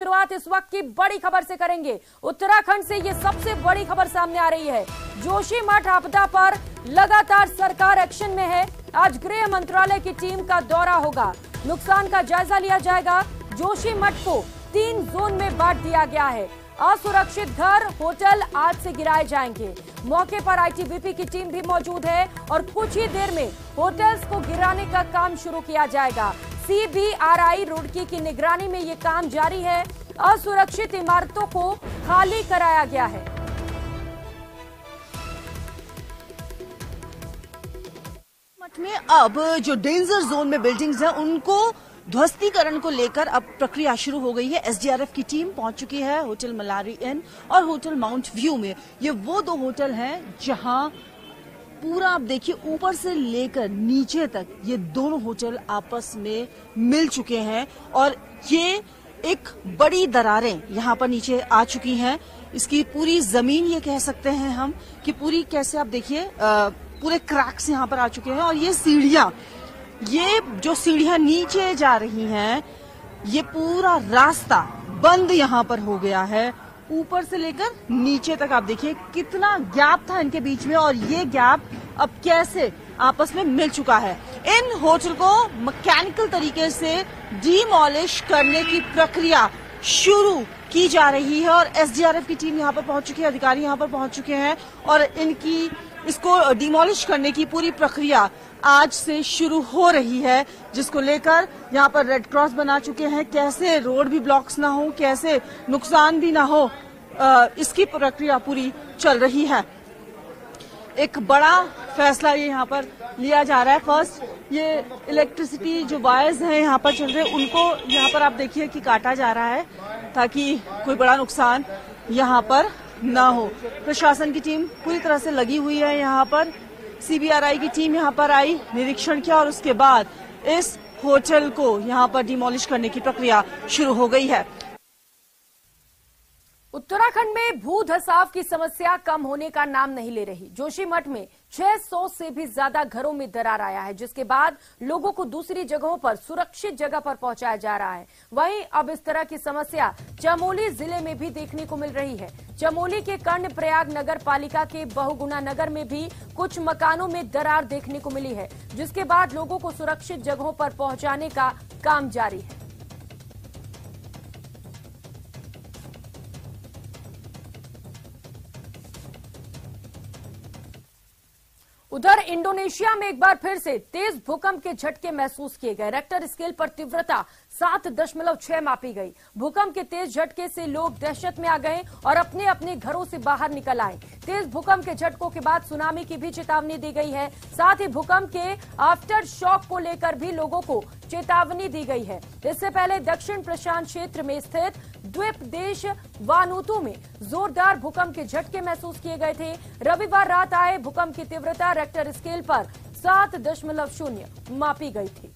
शुरुआत इस वक्त की बड़ी खबर से करेंगे। उत्तराखंड से ये सबसे बड़ी खबर सामने आ रही है। जोशीमठ आपदा पर लगातार सरकार एक्शन में है। आज गृह मंत्रालय की टीम का दौरा होगा, नुकसान का जायजा लिया जाएगा। जोशीमठ को 3 जोन में बांट दिया गया है। असुरक्षित घर, होटल आज से गिराए जाएंगे। मौके पर आईटीबीपी की टीम भी मौजूद है और कुछ ही देर में होटल्स को गिराने का काम शुरू किया जाएगा। CBRI रुड़की की निगरानी में ये काम जारी है। असुरक्षित इमारतों को खाली कराया गया है। मठ में अब जो डेंजर जोन में बिल्डिंग्स हैं उनको ध्वस्तीकरण को लेकर अब प्रक्रिया शुरू हो गई है। SDRF की टीम पहुंच चुकी है होटल मलारी इन और होटल माउंट व्यू में। ये वो 2 होटल हैं जहां पूरा आप देखिए ऊपर से लेकर नीचे तक ये दोनों होटल आपस में मिल चुके हैं और ये एक बड़ी दरारें यहाँ पर नीचे आ चुकी हैं। इसकी पूरी जमीन ये कह सकते हैं हम कि पूरी कैसे आप देखिए पूरे क्रैक्स यहाँ पर आ चुके हैं और ये सीढ़ियां, ये जो सीढ़ियां नीचे जा रही हैं, ये पूरा रास्ता बंद यहाँ पर हो गया है। ऊपर से लेकर नीचे तक आप देखिए कितना गैप था इनके बीच में और ये गैप अब कैसे आपस में मिल चुका है। इन होटल को मैकेनिकल तरीके से डिमोलिश करने की प्रक्रिया शुरू की जा रही है और SDRF की टीम यहाँ पर पहुंच चुकी है, अधिकारी यहाँ पर पहुंच चुके हैं और इनकी इसको डिमोलिश करने की पूरी प्रक्रिया आज से शुरू हो रही है, जिसको लेकर यहाँ पर रेड क्रॉस बना चुके हैं। कैसे रोड भी ब्लॉक्स ना हो, कैसे नुकसान भी ना हो, इसकी प्रक्रिया पूरी चल रही है। एक बड़ा फैसला ये यहाँ पर लिया जा रहा है। फर्स्ट ये इलेक्ट्रिसिटी जो वायर्स हैं यहाँ पर चल रहे हैं उनको यहाँ पर आप देखिए कि काटा जा रहा है ताकि कोई बड़ा नुकसान यहाँ पर ना हो। प्रशासन की टीम पूरी तरह से लगी हुई है यहाँ पर। CBRI की टीम यहाँ पर आई, निरीक्षण किया और उसके बाद इस होटल को यहाँ पर डिमोलिश करने की प्रक्रिया शुरू हो गई है। उत्तराखंड में भू धसाव की समस्या कम होने का नाम नहीं ले रही। जोशीमठ में 600 से भी ज्यादा घरों में दरार आया है, जिसके बाद लोगों को दूसरी जगहों पर सुरक्षित जगह पर पहुंचाया जा रहा है। वहीं अब इस तरह की समस्या चमोली जिले में भी देखने को मिल रही है। चमोली के कर्णप्रयाग नगर पालिका के बहुगुणा नगर में भी कुछ मकानों में दरार देखने को मिली है, जिसके बाद लोगों को सुरक्षित जगहों पर पहुंचाने का काम जारी है। उधर इंडोनेशिया में एक बार फिर से तेज भूकंप के झटके महसूस किए गए। रेक्टर स्केल पर तीव्रता 7.6 मापी गई। भूकंप के तेज झटके से लोग दहशत में आ गए और अपने अपने घरों से बाहर निकल आए। तेज भूकंप के झटकों के बाद सुनामी की भी चेतावनी दी गई है। साथ ही भूकंप के आफ्टर शॉक को लेकर भी लोगों को चेतावनी दी गई है। इससे पहले दक्षिण प्रशांत क्षेत्र में स्थित द्वीप देश वानुतु में जोरदार भूकंप के झटके महसूस किए गए थे। रविवार रात आए भूकंप की तीव्रता रेक्टर स्केल पर 7.0 मापी गई थी।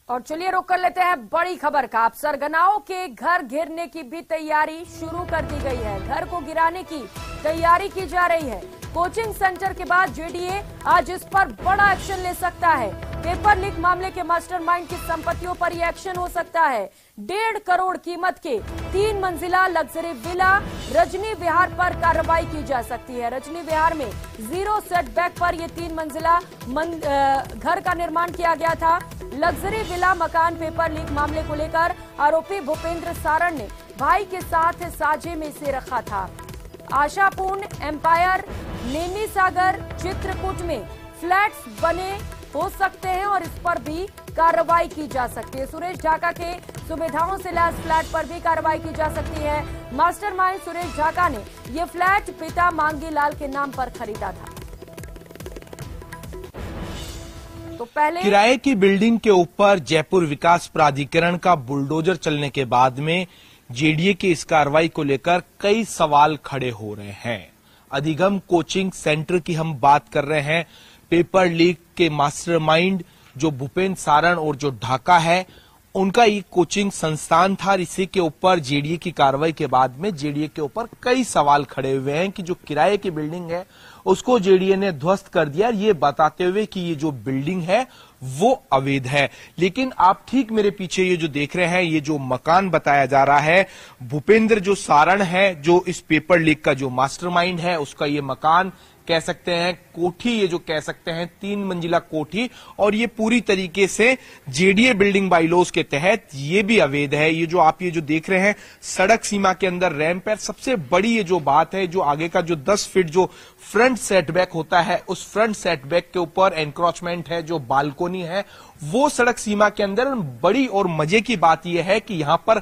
और चलिए रुक कर लेते हैं बड़ी खबर का। अब सरगनाओं के घर घेरने की भी तैयारी शुरू कर दी गई है। घर को गिराने की तैयारी की जा रही है। कोचिंग सेंटर के बाद JDA आज इस पर बड़ा एक्शन ले सकता है। पेपर लीक मामले के मास्टरमाइंड की संपत्तियों पर यह एक्शन हो सकता है। 1.5 करोड़ कीमत के 3 मंजिला लग्जरी विला रजनी विहार पर कार्रवाई की जा सकती है। रजनी विहार में 0 सेटबैक पर यह 3 मंजिला घर का निर्माण किया गया था। लग्जरी विला मकान पेपर लीक मामले को लेकर आरोपी भूपेंद्र सारण ने भाई के साथ साझे में इसे रखा था। आशापूर्ण, एम्पायर, नेमी सागर, चित्रकूट में फ्लैट्स बने हो सकते हैं और इस पर भी कार्रवाई की जा सकती है। सुरेश ढाका के सुविधाओं से लैस फ्लैट पर भी कार्रवाई की जा सकती है। मास्टरमाइंड सुरेश ढाका ने यह फ्लैट पिता मांगी लाल के नाम पर खरीदा था। तो पहले किराए की बिल्डिंग के ऊपर जयपुर विकास प्राधिकरण का बुलडोजर चलने के बाद में JDA की इस कार्रवाई को लेकर कई सवाल खड़े हो रहे हैं। अधिगम कोचिंग सेंटर की हम बात कर रहे हैं। पेपर लीक के मास्टरमाइंड जो भूपेंद्र सारण और जो ढाका है, उनका एक कोचिंग संस्थान था। इसी के ऊपर जेडीए की कार्रवाई के बाद में जेडीए के ऊपर कई सवाल खड़े हुए हैं कि जो किराए की बिल्डिंग है उसको जेडीए ने ध्वस्त कर दिया, ये बताते हुए कि ये जो बिल्डिंग है वो अवैध है। लेकिन आप ठीक मेरे पीछे ये जो देख रहे हैं, ये जो मकान बताया जा रहा है, भूपेंद्र जो सारण है, जो इस पेपर लीक का जो मास्टरमाइंड है, उसका ये मकान कह सकते हैं, कोठी, ये जो कह सकते हैं 3 मंजिला कोठी, और ये पूरी तरीके से जेडीए बिल्डिंग बाइलॉज के तहत ये भी अवैध है। ये जो आप ये जो देख रहे हैं सड़क सीमा के अंदर रैंप है। सबसे बड़ी ये जो बात है, जो आगे का जो 10 फीट जो फ्रंट सेटबैक होता है, उस फ्रंट सेटबैक के ऊपर एनक्रोचमेंट है, जो बालकोनी है वो सड़क सीमा के अंदर। बड़ी और मजे की बात यह है कि यहां पर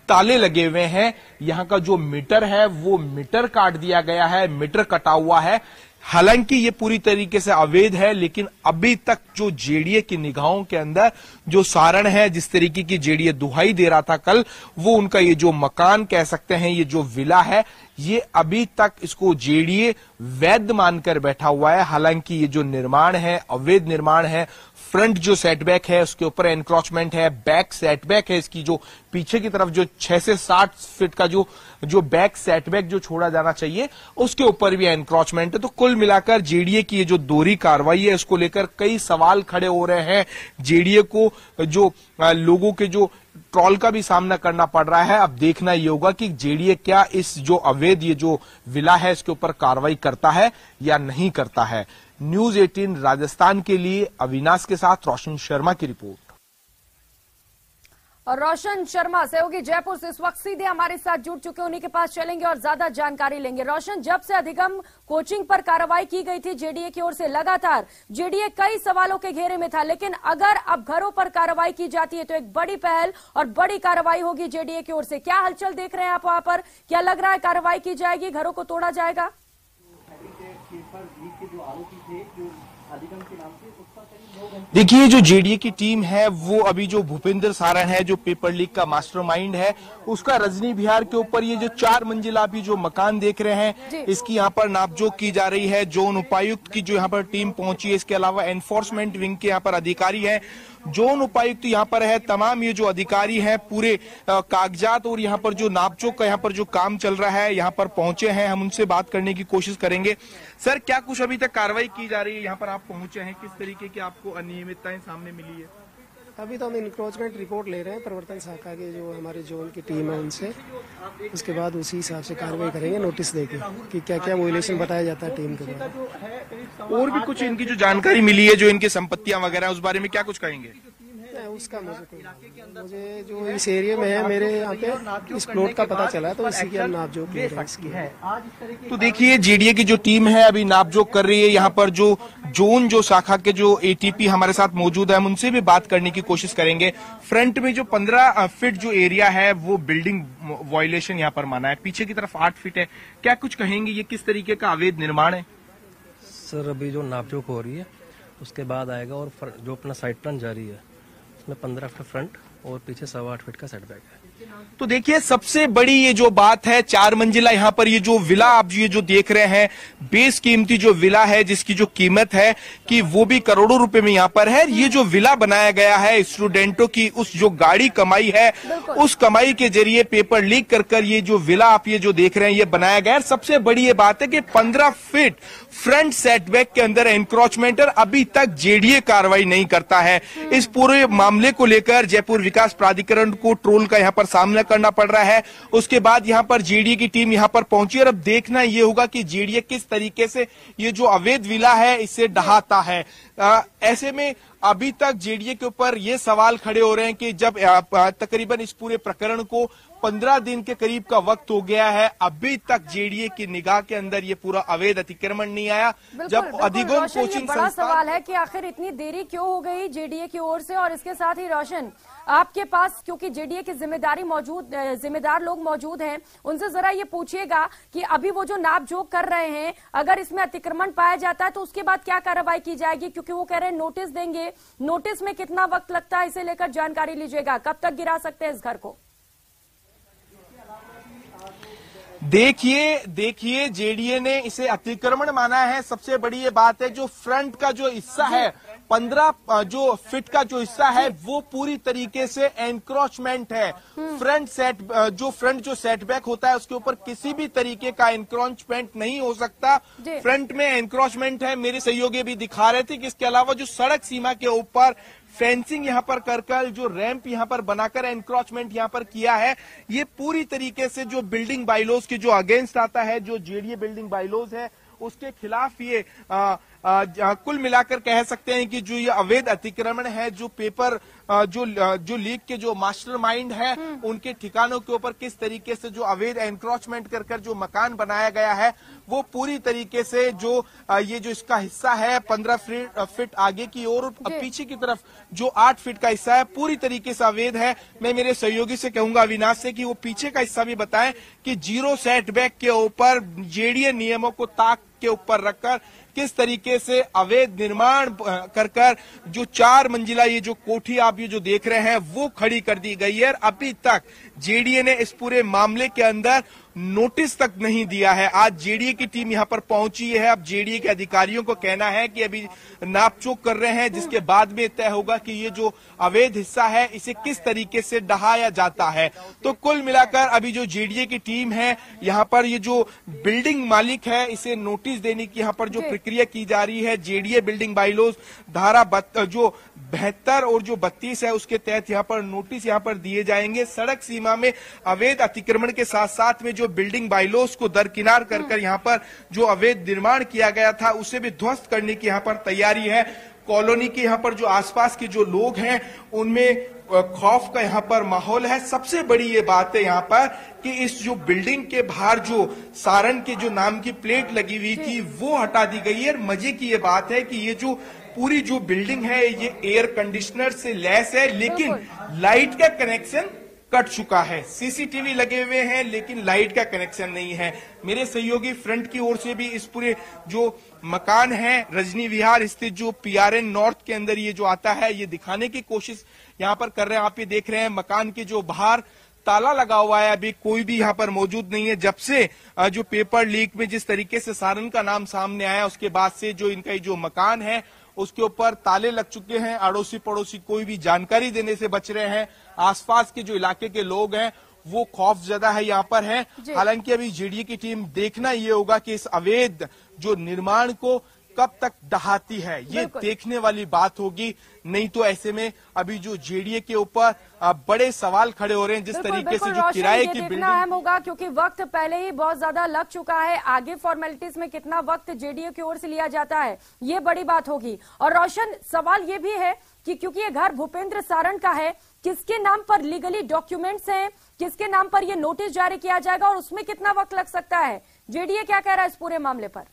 ताले लगे हुए हैं। यहां का जो मीटर है वो मीटर काट दिया गया है, मीटर कटा हुआ है। हालांकि ये पूरी तरीके से अवैध है, लेकिन अभी तक जो जेडीए की निगाहों के अंदर जो सारण है, जिस तरीके की जेडीए दुहाई दे रहा था कल, वो उनका ये जो मकान कह सकते हैं, ये जो विला है, ये अभी तक इसको जेडीए वैध मानकर बैठा हुआ है। हालांकि ये जो निर्माण है अवैध निर्माण है। फ्रंट जो सेटबैक है उसके ऊपर एनक्रोचमेंट है, बैक सेटबैक है, इसकी जो पीछे की तरफ जो 6 से 7 फीट का जो बैक सेटबैक जो छोड़ा जाना चाहिए उसके ऊपर भी एनक्रोचमेंट है। तो कुल मिलाकर जेडीए की ये जो दोहरी कार्रवाई है उसको लेकर कई सवाल खड़े हो रहे हैं। जेडीए को जो लोगों के जो ट्रॉल का भी सामना करना पड़ रहा है। अब देखना ये होगा कि जेडीए क्या इस जो अवैध ये जो विला है इसके ऊपर कार्रवाई करता है या नहीं करता है। न्यूज 18 राजस्थान के लिए अविनाश के साथ रोशन शर्मा की रिपोर्ट। और रोशन शर्मा सहयोगी जयपुर से इस वक्त सीधे हमारे साथ जुड़ चुके, उन्हीं के पास चलेंगे और ज्यादा जानकारी लेंगे। रोशन, जब से अधिगम कोचिंग पर कार्रवाई की गई थी जेडीए की ओर से, लगातार जेडीए कई सवालों के घेरे में था, लेकिन अगर अब घरों पर कार्रवाई की जाती है तो एक बड़ी पहल और बड़ी कार्रवाई होगी जेडीए की ओर से। क्या हलचल देख रहे हैं आप वहां पर? क्या लग रहा है कार्रवाई की जाएगी, घरों को तोड़ा जाएगा? देखिए, जो जेडीए की टीम है वो अभी जो भूपेंद्र सारण है, जो पेपर लीक का मास्टरमाइंड है, उसका रजनी विहार के ऊपर ये जो 4 मंजिला भी जो मकान देख रहे हैं, इसकी यहाँ पर नापजोक की जा रही है। जोन उपायुक्त की जो यहाँ पर टीम पहुंची है, इसके अलावा एनफोर्समेंट विंग के यहाँ पर अधिकारी हैं, जोन उपायुक्त यहाँ पर है, तमाम ये जो अधिकारी हैं पूरे कागजात और यहाँ पर जो नापजोक का यहाँ पर जो काम चल रहा है यहाँ पर पहुंचे हैं। हम उनसे बात करने की कोशिश करेंगे। सर, क्या कुछ अभी तक कार्रवाई की जा रही है? यहाँ पर आप पहुंचे हैं, किस तरीके की आपको अनियमितताएं सामने मिली है? अभी तो हम इंक्रोचमेंट रिपोर्ट ले रहे हैं प्रवर्तन शाखा के जो हमारे जोन की टीम है उनसे। उसके बाद उसी हिसाब से कार्रवाई करेंगे, नोटिस देके कि क्या क्या वोलेशन बताया जाता है टीम के द्वारा। और भी कुछ इनकी जो जानकारी मिली है, जो इनकी संपत्तियां वगैरह, उस बारे में क्या कुछ कहेंगे? उसका मुझे जो इस एरिया में है, मेरे यहाँ पे इस प्लॉट का पता चला, तो इसी की हम नापजोक ले रहे हैं। तो देखिए, जेडीए की जो टीम है अभी नापजोक कर रही है। यहाँ पर जो जोन जो शाखा के जो एटीपी हमारे साथ मौजूद है, हम उनसे भी बात करने की कोशिश करेंगे। फ्रंट में जो 15 फीट जो एरिया है वो बिल्डिंग वायलेशन यहाँ पर माना है, पीछे की तरफ 8 फीट है। क्या कुछ कहेंगे, ये किस तरीके का अवैध निर्माण है? सर, अभी जो नापजोक हो रही है उसके बाद आएगा, और जो अपना साइड प्लान जारी है उसमें 15 फीट फ्रंट और पीछे 8.25 फीट का सेटबैक है। तो देखिए, सबसे बड़ी ये जो बात है, 4 मंजिला यहाँ पर ये जो विला आप ये जो देख रहे हैं, बेस कीमती जो विला है, जिसकी जो कीमत है कि वो भी करोड़ों रुपए में यहाँ पर है। ये जो विला बनाया गया है स्टूडेंटों की उस जो गाड़ी कमाई है, उस कमाई के जरिए पेपर लीक कर कर ये जो विला आप ये जो देख रहे हैं ये बनाया गया है। सबसे बड़ी ये बात है कि 15 फीट फ्रंट सेटबैक के अंदर एनक्रोचमेंट, अभी तक जेडीए कार्रवाई नहीं करता है। इस पूरे मामले को लेकर जयपुर विकास प्राधिकरण को ट्रोल का यहाँ पर सामना करना पड़ रहा है। उसके बाद यहाँ पर जेडीए की टीम यहाँ पर पहुंची और अब देखना ये होगा कि जेडीए किस तरीके से ये जो अवैध विला है इसे ढहाता है। ऐसे में अभी तक जेडीए के ऊपर ये सवाल खड़े हो रहे हैं कि जब तकरीबन इस पूरे प्रकरण को 15 दिन के करीब का वक्त हो गया है, अभी तक जेडीए की निगाह के अंदर ये पूरा अवैध अतिक्रमण नहीं आया। जब अधिगम कोचिंग बड़ा सवाल है कि आखिर इतनी देरी क्यों हो गई जेडीए की ओर से। और इसके साथ ही रोशन, आपके पास क्योंकि जेडीए के जिम्मेदार लोग मौजूद हैं, उनसे जरा ये पूछिएगा कि अभी वो जो नापजोक कर रहे हैं, अगर इसमें अतिक्रमण पाया जाता है तो उसके बाद क्या कार्रवाई की जाएगी? क्योंकि वो कह रहे हैं नोटिस देंगे, नोटिस में कितना वक्त लगता है, इसे लेकर जानकारी लीजिएगा। कब तक गिरा सकते हैं इस घर को? देखिए, जेडीए ने इसे अतिक्रमण माना है। सबसे बड़ी ये बात है, जो फ्रंट का जो हिस्सा है 15 जो फीट का जो हिस्सा है वो पूरी तरीके से एनक्रोचमेंट है। फ्रंट जो सेटबैक होता है उसके ऊपर किसी भी तरीके का एनक्रोचमेंट नहीं हो सकता। फ्रंट में एनक्रोचमेंट है, मेरे सहयोगी भी दिखा रहे थे कि इसके अलावा जो सड़क सीमा के ऊपर फेंसिंग यहां पर कर जो रैंप यहां पर बनाकर एनक्रोचमेंट यहां पर किया है, ये पूरी तरीके से जो बिल्डिंग बाइलॉज के जो अगेंस्ट आता है, जो जेडीए बिल्डिंग बाइलॉज है उसके खिलाफ ये कुल मिलाकर कह सकते हैं कि जो ये अवैध अतिक्रमण है, जो पेपर जो लीग के जो मास्टरमाइंड है उनके ठिकानों के ऊपर किस तरीके से जो अवैध एनक्रोचमेंट कर जो मकान बनाया गया है वो पूरी तरीके से जो ये जो इसका हिस्सा है 15 फीट आगे की ओर, पीछे की तरफ जो 8 फीट का हिस्सा है पूरी तरीके से अवैध है। मैं मेरे सहयोगी से कहूंगा अविनाश से कि वो पीछे का हिस्सा भी बताएं कि जीरो सेटबैक के ऊपर जेडीए नियमों को ताक के ऊपर रखकर किस तरीके से अवैध निर्माण कर जो 4 मंजिला ये जो कोठी आप ये जो देख रहे हैं वो खड़ी कर दी गई है। अभी तक जेडीए ने इस पूरे मामले के अंदर नोटिस तक नहीं दिया है। आज जेडीए की टीम यहां पर पहुंची है। अब जेडीए के अधिकारियों को कहना है कि अभी नापचोक कर रहे हैं, जिसके बाद में तय होगा कि ये जो अवैध हिस्सा है इसे किस तरीके से ढहाया जाता है। तो कुल मिलाकर अभी जो जेडीए की टीम है यहां पर ये जो बिल्डिंग मालिक है इसे नोटिस देने की यहां पर जो प्रक्रिया की जा रही है। जेडीए बिल्डिंग बाइलॉज धारा जो 72 और जो 32 है उसके तहत यहां पर नोटिस यहां पर दिए जाएंगे। सड़क सीमा में अवैध अतिक्रमण के साथ साथ में जो बिल्डिंग बाइलॉज को दरकिनार कर यहां पर जो अवैध निर्माण किया गया था उसे भी ध्वस्त करने की यहां पर तैयारी है। कॉलोनी के यहां पर जो आसपास के जो लोग हैं उनमें खौफ का यहां पर माहौल है। सबसे बड़ी ये बात है यहां पर कि इस जो बिल्डिंग के बाहर जो सारण के जो नाम की प्लेट लगी हुई थी वो हटा दी गई है। मजे की ये बात है कि ये जो पूरी जो बिल्डिंग है ये एयर कंडीशनर से लैस है, लेकिन लाइट का कनेक्शन कट चुका है। सीसीटीवी लगे हुए हैं लेकिन लाइट का कनेक्शन नहीं है। मेरे सहयोगी फ्रंट की ओर से भी इस पूरे जो मकान है रजनी विहार स्थित जो पीआरएन नॉर्थ के अंदर ये जो आता है ये दिखाने की कोशिश यहां पर कर रहे हैं। आप ये देख रहे हैं मकान के जो बाहर ताला लगा हुआ है, अभी कोई भी यहां पर मौजूद नहीं है। जब से जो पेपर लीक में जिस तरीके से सारण का नाम सामने आया उसके बाद से जो इनका जो मकान है उसके ऊपर ताले लग चुके हैं। अड़ोसी पड़ोसी कोई भी जानकारी देने से बच रहे हैं। आसपास के जो इलाके के लोग हैं वो खौफ ज्यादा है यहाँ पर है। हालांकि अभी जेडीए की टीम देखना ये होगा कि इस अवैध जो निर्माण को कब तक ढहाती है, ये देखने वाली बात होगी। नहीं तो ऐसे में अभी जो जेडीए के ऊपर बड़े सवाल खड़े हो रहे हैं। जिस तरीके से जो किराए की बिल्डिंग अहम होगा क्योंकि वक्त पहले ही बहुत ज्यादा लग चुका है। आगे फॉर्मेलिटीज में कितना वक्त जेडीए की ओर से लिया जाता है ये बड़ी बात होगी। और रोशन, सवाल ये भी है कि क्योंकि ये घर भूपेंद्र सारण का है, किसके नाम पर लीगली डॉक्यूमेंट्स हैं, किसके नाम पर ये नोटिस जारी किया जाएगा और उसमें कितना वक्त लग सकता है? जेडीए क्या कह रहा है इस पूरे मामले पर?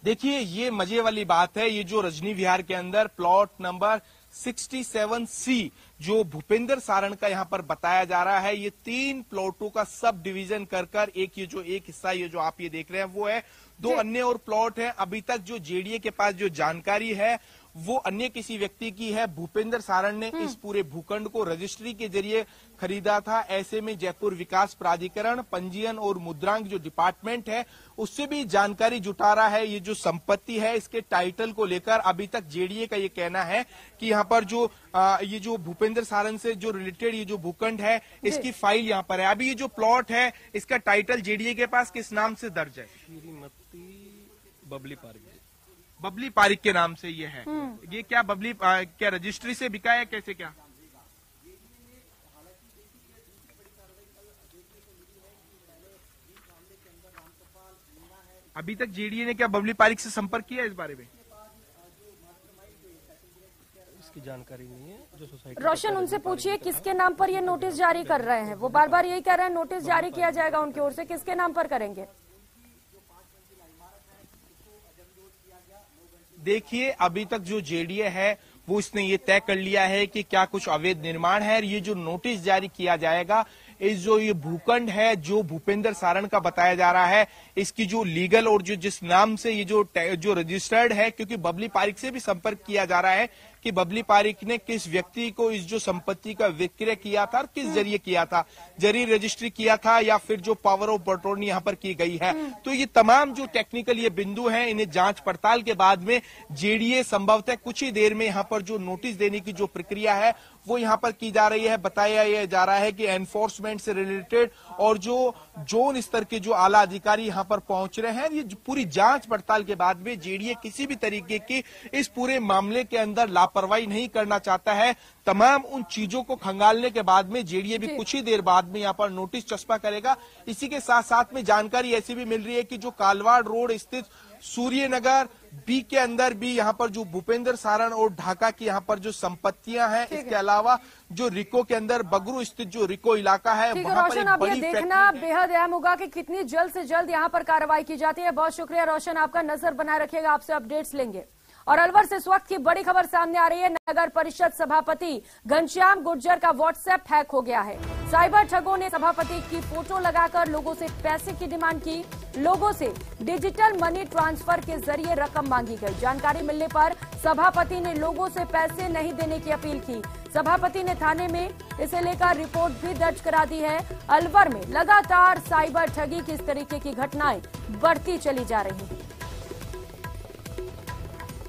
देखिए ये मजे वाली बात है। ये जो रजनी विहार के अंदर प्लॉट नंबर 67C जो भूपेंद्र सारण का यहाँ पर बताया जा रहा है, ये 3 प्लॉटों का सब डिवीजन कर एक ये जो एक हिस्सा ये जो आप ये देख रहे हैं वो है। 2 अन्य और प्लॉट हैं। अभी तक जो जेडीए के पास जो जानकारी है वो अन्य किसी व्यक्ति की है। भूपेंद्र सारण ने इस पूरे भूखंड को रजिस्ट्री के जरिए खरीदा था। ऐसे में जयपुर विकास प्राधिकरण पंजीयन और मुद्रांक जो डिपार्टमेंट है उससे भी जानकारी जुटा रहा है। ये जो संपत्ति है इसके टाइटल को लेकर अभी तक जेडीए का ये कहना है कि यहाँ पर जो ये जो भूपेंद्र सारण से जो रिलेटेड ये जो भूखंड है इसकी फाइल यहाँ पर है। अभी ये जो प्लॉट है इसका टाइटल जेडीए के पास किस नाम से दर्ज है? बबली पारिक के नाम से ये है। ये क्या बबली क्या रजिस्ट्री से बिका है कैसे क्या? अभी तक जेडीए ने क्या बबली पारिक से संपर्क किया इस बारे में? इसकी जानकारी नहीं है। जो सोसाइटी रोशन, उनसे पूछिए किसके नाम पर ये नोटिस जारी कर रहे हैं। वो बार बार यही कह रहे हैं नोटिस जारी किया जाएगा उनकी ओर से, किसके नाम पर करेंगे? देखिए अभी तक जो जेडीए है वो इसने ये तय कर लिया है कि क्या कुछ अवैध निर्माण है। ये जो नोटिस जारी किया जाएगा इस जो ये भूखंड है जो भूपेंद्र सारण का बताया जा रहा है इसकी जो लीगल और जो जिस नाम से ये जो रजिस्टर्ड है, क्योंकि बबली पारिक से भी संपर्क किया जा रहा है कि बबली पारिक ने किस व्यक्ति को इस जो संपत्ति का विक्रय किया था और किस जरिए किया था, जरी रजिस्ट्री किया था या फिर जो पावर ऑफ अटॉर्नी यहाँ पर की गई है। तो ये तमाम जो टेक्निकल ये बिंदु हैं, इन्हें जांच पड़ताल के बाद में जेडीए संभवतः कुछ ही देर में यहाँ पर जो नोटिस देने की जो प्रक्रिया है वो यहाँ पर की जा रही है। बताया जा रहा है कि एनफोर्समेंट से रिलेटेड और जो जोन स्तर के जो आला अधिकारी यहाँ पर पहुंच रहे हैं, ये पूरी जांच पड़ताल के बाद में जेडीए किसी भी तरीके की इस पूरे मामले के अंदर लापरवाही नहीं करना चाहता है। तमाम उन चीजों को खंगालने के बाद में जेडीए भी कुछ ही देर बाद में यहाँ पर नोटिस चस्पा करेगा। इसी के साथ साथ में जानकारी ऐसी भी मिल रही है कि जो कालवाड़ रोड स्थित सूर्यनगर बी के अंदर भी यहाँ पर जो भूपेंद्र सारण और ढाका की यहाँ पर जो संपत्तियां हैं, इसके अलावा जो रिको के अंदर बगरू स्थित जो रिको इलाका है वहाँ पर एक बड़ी देखना बेहद अहम होगा कि कितनी जल्द से जल्द यहाँ पर कार्रवाई की जाती है। बहुत शुक्रिया रोशन, आपका नजर बनाए रखिएगा, आपसे अपडेट्स लेंगे। और अलवर से इस वक्त की बड़ी खबर सामने आ रही है। नगर परिषद सभापति घनश्याम गुर्जर का व्हाट्सएप हैक हो गया है। साइबर ठगों ने सभापति की फोटो लगाकर लोगों से पैसे की डिमांड की। लोगों से डिजिटल मनी ट्रांसफर के जरिए रकम मांगी गई। जानकारी मिलने पर सभापति ने लोगों से पैसे नहीं देने की अपील की। सभापति ने थाने में इसे लेकर रिपोर्ट भी दर्ज करा दी है। अलवर में लगातार साइबर ठगी की इस तरीके की घटनाएं बढ़ती चली जा रही हैं।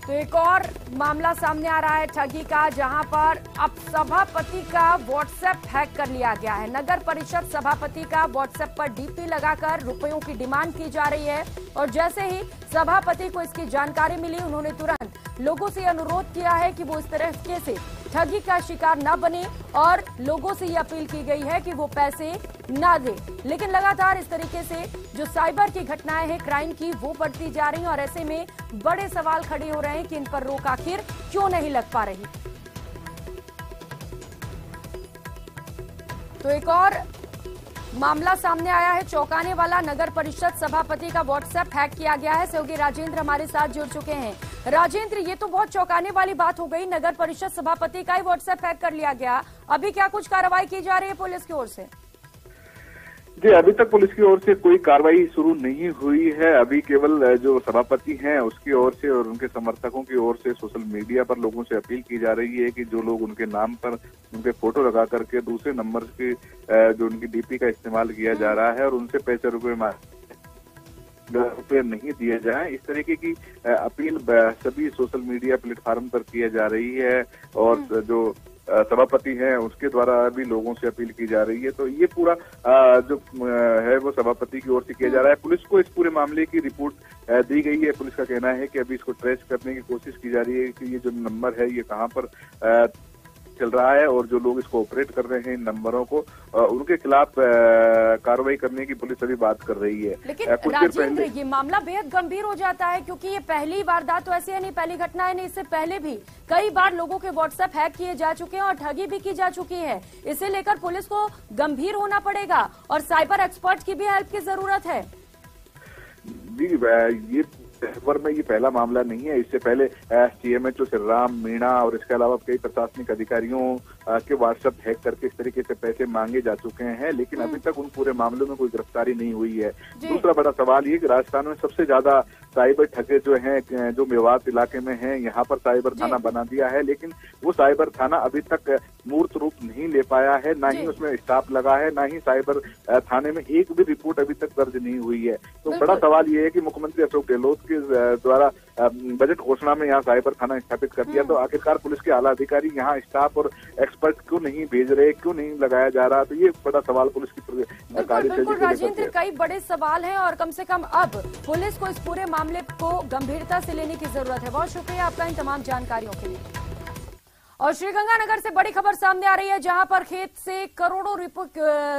तो एक और मामला सामने आ रहा है ठगी का, जहां पर अब सभापति का व्हाट्सएप हैक कर लिया गया है। नगर परिषद सभापति का व्हाट्सएप पर डीपी लगाकर रुपयों की डिमांड की जा रही है और जैसे ही सभापति को इसकी जानकारी मिली, उन्होंने तुरंत लोगों से अनुरोध किया है कि वो इस तरीके से ठगी का शिकार न बने और लोगों से ये अपील की गई है कि वो पैसे ना दे। लेकिन लगातार इस तरीके से जो साइबर की घटनाएं हैं क्राइम की, वो बढ़ती जा रही हैं और ऐसे में बड़े सवाल खड़े हो रहे हैं कि इन पर रोक आखिर क्यों नहीं लग पा रही। तो एक और मामला सामने आया है चौंकाने वाला। नगर परिषद सभापति का व्हाट्सएप हैक किया गया है। सहयोगी राजेंद्र हमारे साथ जुड़ चुके हैं। राजेंद्र, ये तो बहुत चौंकाने वाली बात हो गई, नगर परिषद सभापति का ही व्हाट्सएप हैक कर लिया गया। अभी क्या कुछ कार्रवाई की जा रही है पुलिस की ओर से? जी, अभी तक पुलिस की ओर से कोई कार्रवाई शुरू नहीं हुई है। अभी केवल जो सभापति हैं उसकी ओर से और उनके समर्थकों की ओर से सोशल मीडिया पर लोगों से अपील की जा रही है कि जो लोग उनके नाम पर उनके फोटो लगा करके दूसरे नंबर की जो उनकी डीपी का इस्तेमाल किया जा रहा है और उनसे पैसे रुपये नहीं दिए जाए, इस तरीके की अपील सभी सोशल मीडिया प्लेटफॉर्म पर की जा रही है और जो सभापति हैं उसके द्वारा भी लोगों से अपील की जा रही है। तो ये पूरा जो है वो सभापति की ओर से किया जा रहा है। पुलिस को इस पूरे मामले की रिपोर्ट दी गई है। पुलिस का कहना है कि अभी इसको ट्रेस करने की कोशिश की जा रही है कि ये जो नंबर है ये कहाँ पर चल रहा है और जो लोग इसको ऑपरेट कर रहे हैं इन नंबरों को, उनके खिलाफ कार्रवाई करने की पुलिस अभी बात कर रही है। लेकिन राजेंद्र, ये मामला बेहद गंभीर हो जाता है क्योंकि ये पहली वारदात तो ऐसी है नहीं, पहली घटना है नहीं, इससे पहले भी कई बार लोगों के व्हाट्सएप हैक किए जा चुके हैं और ठगी भी की जा चुकी है। इसे लेकर पुलिस को गंभीर होना पड़ेगा और साइबर एक्सपर्ट की भी हेल्प की जरूरत है। जी, ये खबर में ये पहला मामला नहीं है। इससे पहले सीएमएचओ श्रीराम मीणा और इसके अलावा कई प्रशासनिक अधिकारियों के व्हाट्सएप हैक करके इस तरीके से पैसे मांगे जा चुके हैं, लेकिन अभी तक उन पूरे मामलों में कोई गिरफ्तारी नहीं हुई है। दूसरा बड़ा सवाल ये कि राजस्थान में सबसे ज्यादा साइबर ठगे जो हैं, जो मेवात इलाके में हैं, यहाँ पर साइबर थाना बना दिया है, लेकिन वो साइबर थाना अभी तक मूर्त रूप नहीं ले पाया है, ना ही उसमें स्टाफ लगा है, ना ही साइबर थाने में एक भी रिपोर्ट अभी तक दर्ज नहीं हुई है। तो बड़ा सवाल ये है कि मुख्यमंत्री अशोक गहलोत के द्वारा बजट घोषणा में यहाँ साइबर थाना स्थापित कर दिया, तो आखिरकार पुलिस के आला अधिकारी यहाँ स्टाफ और एक्सपर्ट क्यों नहीं भेज रहे, क्यों नहीं लगाया जा रहा? तो ये बड़ा सवाल पुलिस की बिल्कुल राजेंद्र, कई बड़े सवाल हैं और कम से कम अब पुलिस को इस पूरे मामले को गंभीरता से लेने की जरूरत है। बहुत शुक्रिया आपका इन तमाम जानकारियों के लिए। और श्रीगंगानगर से बड़ी खबर सामने आ रही है, जहां पर खेत से करोड़ों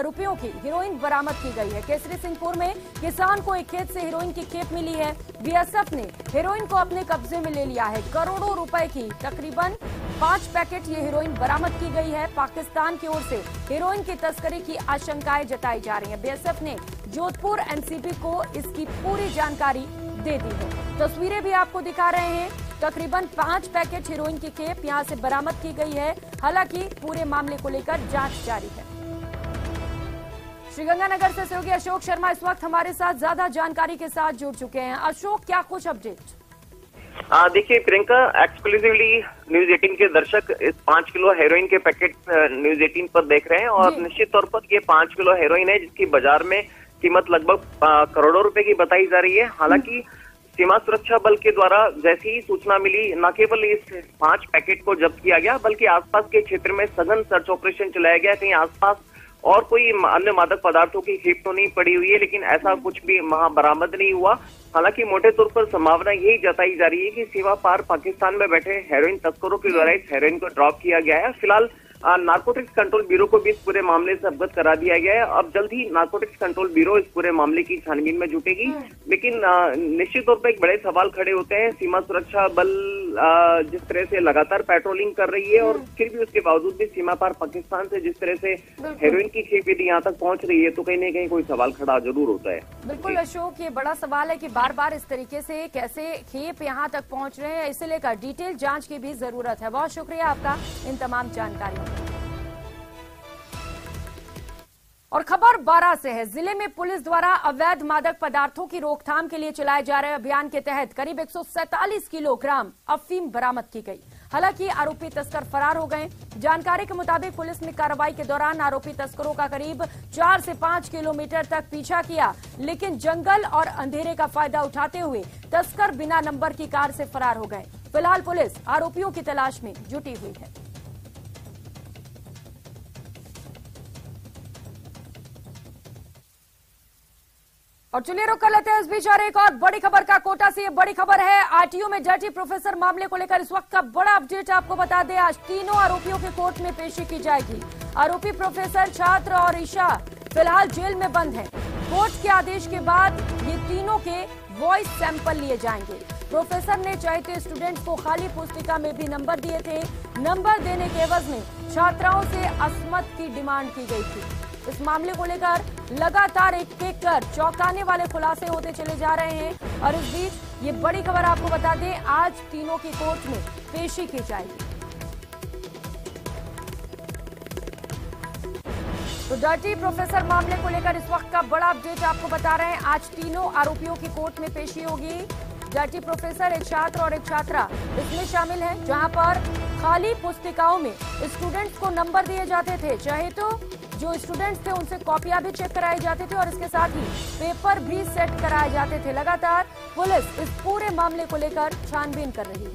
रुपयों की हीरोइन बरामद की गई है। केसरी सिंहपुर में किसान को एक खेत से हीरोइन की खेप मिली है। बीएसएफ ने हीरोइन को अपने कब्जे में ले लिया है। करोड़ों रुपए की तकरीबन 5 पैकेट ये हीरोइन बरामद की गई है। पाकिस्तान की ओर से हीरोइन की तस्करी की आशंकाएं जताई जा रही है। बीएसएफ ने जोधपुर एनसीबी को इसकी पूरी जानकारी दे दी है। तस्वीरें भी आपको दिखा रहे हैं। तकरीबन 5 पैकेट हीरोइन की खेप यहां से बरामद की गई है। हालांकि पूरे मामले को लेकर जांच जारी है। श्रीगंगानगर से सहयोगी अशोक शर्मा इस वक्त हमारे साथ ज्यादा जानकारी के साथ जुड़ चुके हैं। अशोक, क्या कुछ अपडेट? देखिए प्रियंका, एक्सक्लूसिवली न्यूज 18 के दर्शक इस 5 किलो हेरोइन के पैकेट न्यूज 18 पर देख रहे हैं और निश्चित तौर पर ये 5 किलो हेरोइन है जिसकी बाजार में कीमत लगभग करोड़ों रुपए की बताई जा रही है। हालांकि सीमा सुरक्षा बल के द्वारा जैसी ही सूचना मिली, न केवल इस 5 पैकेट को जब्त किया गया बल्कि आसपास के क्षेत्र में सघन सर्च ऑपरेशन चलाया गया। कहीं आसपास और कोई अन्य मादक पदार्थों की खेप तो नहीं पड़ी हुई है, लेकिन ऐसा कुछ भी वहां बरामद नहीं हुआ। हालांकि मोटे तौर पर संभावना यही जताई जा रही है कि सीमा पार पाकिस्तान में बैठे हेरोइन तस्करों के द्वारा इस हेरोइन को ड्रॉप किया गया है। फिलहाल नारकोटिक्स कंट्रोल ब्यूरो को भी इस पूरे मामले से अवगत करा दिया गया है। अब जल्द ही नारकोटिक्स कंट्रोल ब्यूरो इस पूरे मामले की छानबीन में जुटेगी। लेकिन निश्चित तौर पर एक बड़े सवाल खड़े होते हैं। सीमा सुरक्षा बल जिस तरह से लगातार पेट्रोलिंग कर रही है और फिर भी उसके बावजूद भी सीमा पार पाकिस्तान से जिस तरह से हेरोइन की खेप यदि यहाँ तक पहुंच रही है तो कहीं न कहीं कोई सवाल खड़ा जरूर होता है। बिल्कुल अशोक, ये बड़ा सवाल है कि बार बार इस तरीके से कैसे खेप यहाँ तक पहुंच रहे हैं। इसे लेकर डिटेल जांच की भी जरूरत है। बहुत शुक्रिया आपका इन तमाम जानकारियों। और खबर बारां से है। जिले में पुलिस द्वारा अवैध मादक पदार्थों की रोकथाम के लिए चलाए जा रहे अभियान के तहत करीब 147 किलोग्राम अफीम बरामद की गई। हालांकि आरोपी तस्कर फरार हो गए। जानकारी के मुताबिक पुलिस ने कार्रवाई के दौरान आरोपी तस्करों का करीब 4 से 5 किलोमीटर तक पीछा किया, लेकिन जंगल और अंधेरे का फायदा उठाते हुए तस्कर बिना नंबर की कार से फरार हो गए। फिलहाल पुलिस आरोपियों की तलाश में जुटी हुई है। और चलिए रुक कर लेते हैं इस बीच और एक और बड़ी खबर का। कोटा से ये बड़ी खबर है। आरटीओ में डर्टी प्रोफेसर मामले को लेकर इस वक्त का बड़ा अपडेट आपको बता दें। आज तीनों आरोपियों के कोर्ट में पेशी की जाएगी। आरोपी प्रोफेसर, छात्र और ईशा फिलहाल जेल में बंद हैं। कोर्ट के आदेश के बाद ये तीनों के वॉइस सैंपल लिए जाएंगे। प्रोफेसर ने चहेते स्टूडेंट्स को खाली पुस्तिका में भी नंबर दिए थे। नंबर देने के एवज में छात्राओं से अस्मत की डिमांड की गई थी। इस मामले को लेकर लगातार एक एक कर चौंकाने वाले खुलासे होते चले जा रहे हैं। और इस बीच ये बड़ी खबर आपको बता दें, आज तीनों की कोर्ट में पेशी की जाएगी। तो डर्टी प्रोफेसर मामले को लेकर इस वक्त का बड़ा अपडेट आपको बता रहे हैं। आज तीनों आरोपियों की कोर्ट में पेशी होगी। डर्टी प्रोफेसर, एक छात्र और एक छात्रा इसमें शामिल है, जहां पर खाली पुस्तिकाओं में स्टूडेंट्स को नंबर दिए जाते थे। चाहे तो जो स्टूडेंट्स थे उनसे कॉपियां भी चेक कराई जाती थी और इसके साथ ही पेपर भी सेट कराए जाते थे। लगातार पुलिस इस पूरे मामले को लेकर छानबीन कर रही है।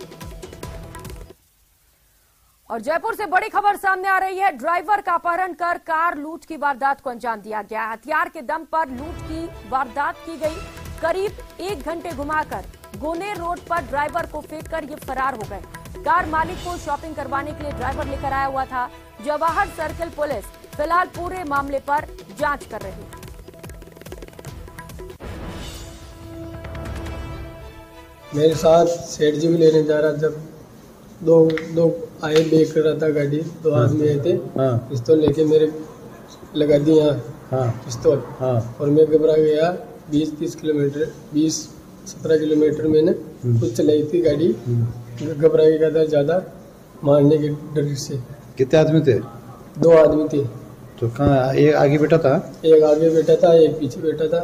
और जयपुर से बड़ी खबर सामने आ रही है। ड्राइवर का अपहरण कर कार लूट की वारदात को अंजाम दिया गया। हथियार के दम पर लूट की वारदात की गई। करीब 1 घंटे घुमाकर गोनेर रोड पर ड्राइवर को फेंक कर ये फरार हो गए। कार मालिक को शॉपिंग करवाने के लिए ड्राइवर लेकर आया हुआ था। जवाहर सर्किल पुलिस फिलहाल पूरे मामले पर जांच कर रही है। मेरे साथ सेठ जी भी लेने जा रहा, जब दो आए, बेच कर रहा था गाड़ी। 2 आदमी आए थे, पिस्तौल लेके मेरे लगा दी यहाँ पिस्तौल। और मैं घबरा गया। 20-30 किलोमीटर 20-17 किलोमीटर मैंने खुद चलाई थी गाड़ी। घबरा गया था ज्यादा, मारने के डर से। कितने आदमी थे? 2 आदमी थे। तो कहाँ? एक आगे बैठा था, एक आगे बैठा था, एक पीछे बैठा था।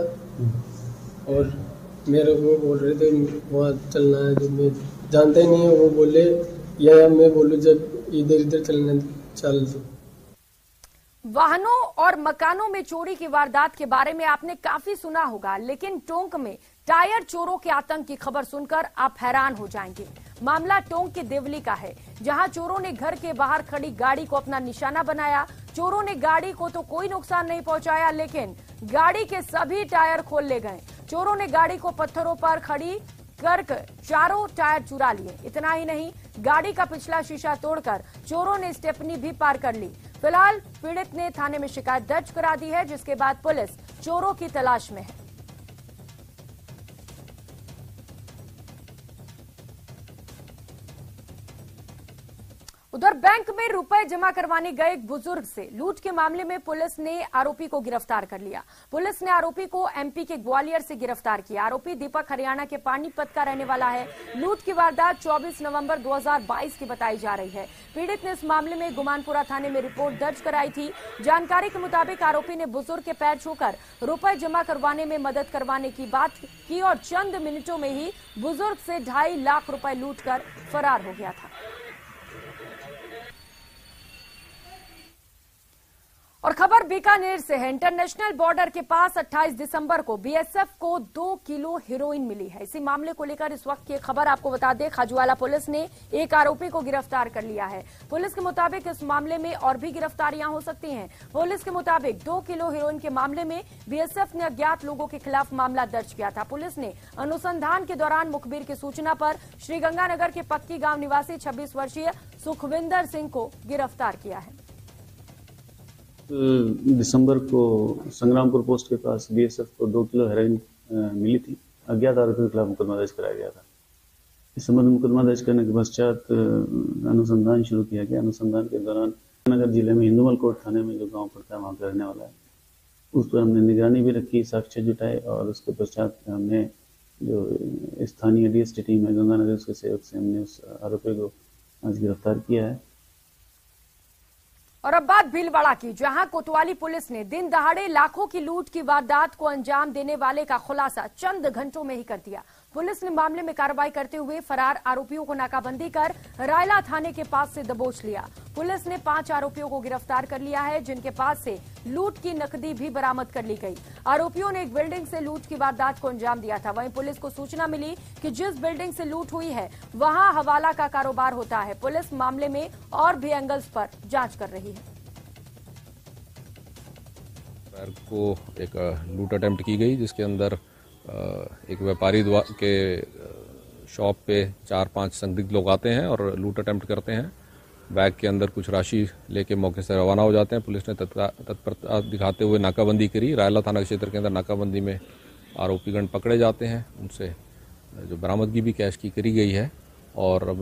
और मेरे को बोल रहे थे वहाँ चलना है, जो मैं जानता ही नहीं है। वो बोले या मैं बोलूँ जब इधर इधर चलना चल दो। वाहनों और मकानों में चोरी की वारदात के बारे में आपने काफी सुना होगा, लेकिन टोंक में टायर चोरों के आतंक की खबर सुनकर आप हैरान हो जाएंगे। मामला टोंक के देवली का है, जहां चोरों ने घर के बाहर खड़ी गाड़ी को अपना निशाना बनाया। चोरों ने गाड़ी को तो कोई नुकसान नहीं पहुंचाया, लेकिन गाड़ी के सभी टायर खोल ले गए। चोरों ने गाड़ी को पत्थरों पर खड़ी कर चारों टायर चुरा लिए। इतना ही नहीं, गाड़ी का पिछला शीशा तोड़कर चोरों ने स्टेपनी भी पार कर ली। फिलहाल पीड़ित ने थाने में शिकायत दर्ज करा दी है, जिसके बाद पुलिस चोरों की तलाश में है। उधर बैंक में रुपए जमा करवाने गए एक बुजुर्ग से लूट के मामले में पुलिस ने आरोपी को गिरफ्तार कर लिया। पुलिस ने आरोपी को एमपी के ग्वालियर से गिरफ्तार किया। आरोपी दीपक हरियाणा के पानीपत का रहने वाला है। लूट की वारदात 24 नवंबर 2022 की बताई जा रही है। पीड़ित ने इस मामले में गुमानपुरा थाने में रिपोर्ट दर्ज कराई थी। जानकारी के मुताबिक आरोपी ने बुजुर्ग के पैर छूकर रुपए जमा करवाने में मदद करवाने की बात की और चंद मिनटों में ही बुजुर्ग से 2.5 लाख रुपए लूटकर फरार हो गया था। और खबर बीकानेर से है। इंटरनेशनल बॉर्डर के पास 28 दिसंबर को बीएसएफ को 2 किलो हेरोइन मिली है। इसी मामले को लेकर इस वक्त की खबर आपको बता दें, खाजूवाला पुलिस ने एक आरोपी को गिरफ्तार कर लिया है। पुलिस के मुताबिक इस मामले में और भी गिरफ्तारियां हो सकती हैं। पुलिस के मुताबिक 2 किलो हेरोइन के मामले में बीएसएफ ने अज्ञात लोगों के खिलाफ मामला दर्ज किया था। पुलिस ने अनुसंधान के दौरान मुखबिर की सूचना पर श्रीगंगानगर के पक्की गांव निवासी 26 वर्षीय सुखविंदर सिंह को गिरफ्तार किया है। दिसंबर को संग्रामपुर पोस्ट के पास बीएसएफ को 2 किलो हेरोइन मिली थी। अज्ञात आरोपियों के खिलाफ मुकदमा दर्ज कराया गया था। इस संबंध में मुकदमा दर्ज करने के पश्चात अनुसंधान शुरू किया गया। अनुसंधान के दौरान नगर जिले में हिंदुमल कोट थाने में जो गांव पड़ता है वहां पर रहने वाला है, उस पर हमने निगरानी भी रखी, साक्ष्य जुटाए और उसके पश्चात हमने जो स्थानीय डीएसटी टीम है गंगानगर उसके सहयोग से हमने उस आरोपी को आज गिरफ्तार किया है। और अब बात भीलवाड़ा की, जहां कोतवाली पुलिस ने दिन दहाड़े लाखों की लूट की वारदात को अंजाम देने वाले का खुलासा चंद घंटों में ही कर दिया। पुलिस ने मामले में कार्रवाई करते हुए फरार आरोपियों को नाकाबंदी कर रायला थाने के पास से दबोच लिया। पुलिस ने 5 आरोपियों को गिरफ्तार कर लिया है, जिनके पास से लूट की नकदी भी बरामद कर ली गई। आरोपियों ने एक बिल्डिंग से लूट की वारदात को अंजाम दिया था। वहीं पुलिस को सूचना मिली कि जिस बिल्डिंग से लूट हुई है वहां हवाला का कारोबार होता है। पुलिस मामले में और भी एंगल्स पर जांच कर रही है। को एक लूट अटेम्प्ट की गई, जिसके अंदर एक व्यापारी के शॉप पे 4-5 संदिग्ध लोग आते हैं और लूट अटेम्प्ट करते हैं। बैग के अंदर कुछ राशि लेके मौके से रवाना हो जाते हैं। पुलिस ने तत्परता दिखाते हुए नाकाबंदी करी। रायला थाना क्षेत्र के अंदर नाकाबंदी में आरोपीगण पकड़े जाते हैं। उनसे जो बरामदगी भी कैश की करी गई है और अब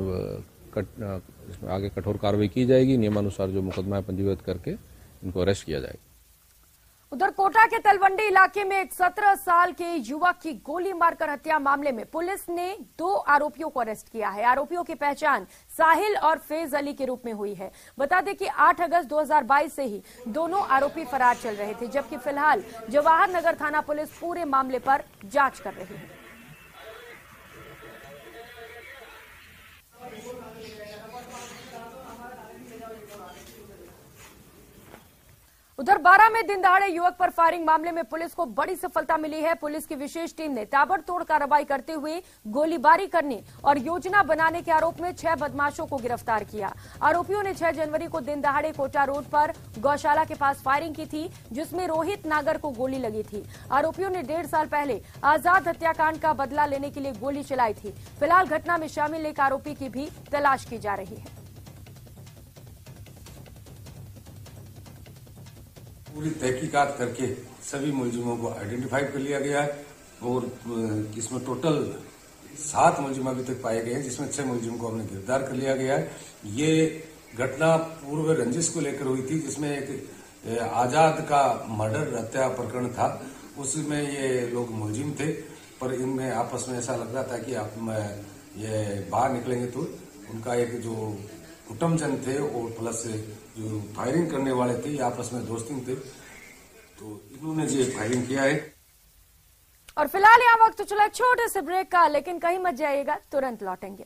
इसमें आगे कठोर कार्रवाई की जाएगी। नियमानुसार जो मुकदमा पंजीबद्ध करके इनको अरेस्ट किया जाएगा। उधर कोटा के तलवंडी इलाके में एक 17 साल के युवक की गोली मारकर हत्या मामले में पुलिस ने 2 आरोपियों को अरेस्ट किया है। आरोपियों की पहचान साहिल और फैज अली के रूप में हुई है। बता दें कि 8 अगस्त 2022 से ही दोनों आरोपी फरार चल रहे थे, जबकि फिलहाल जवाहर नगर थाना पुलिस पूरे मामले पर जांच कर रही है। उधर 12 में दिन दहाड़े युवक पर फायरिंग मामले में पुलिस को बड़ी सफलता मिली है। पुलिस की विशेष टीम ने ताबड़तोड़ कार्रवाई करते हुए गोलीबारी करने और योजना बनाने के आरोप में 6 बदमाशों को गिरफ्तार किया। आरोपियों ने 6 जनवरी को दिन दहाड़े कोटा रोड पर गौशाला के पास फायरिंग की थी, जिसमें रोहित नागर को गोली लगी थी। आरोपियों ने 1.5 साल पहले आजाद हत्याकांड का बदला लेने के लिए गोली चलाई थी। फिलहाल घटना में शामिल एक आरोपी की भी तलाश की जा रही है। पूरी तहकीकात करके सभी मुलजिमों को आइडेंटिफाई कर लिया गया है और इसमें टोटल 7 मुलजिम अभी तक पाए गए हैं, जिसमें 6 मुलजिम को हमने गिरफ्तार कर लिया गया है। ये घटना पूर्व रंजिश को लेकर हुई थी, जिसमें एक आजाद का मर्डर हत्या प्रकरण था। उसमें ये लोग मुलजिम थे, पर इनमें आपस में ऐसा लग रहा था कि ये बाहर निकलेंगे तो उनका एक जो कुटुंबजन थे और प्लस जो फायरिंग करने वाले थे आपस में दोस्ती थे, तो इन्होंने जो फायरिंग किया है। और फिलहाल यहाँ वक्त चला छोटे से ब्रेक का, लेकिन कहीं मत जाइएगा, तुरंत लौटेंगे।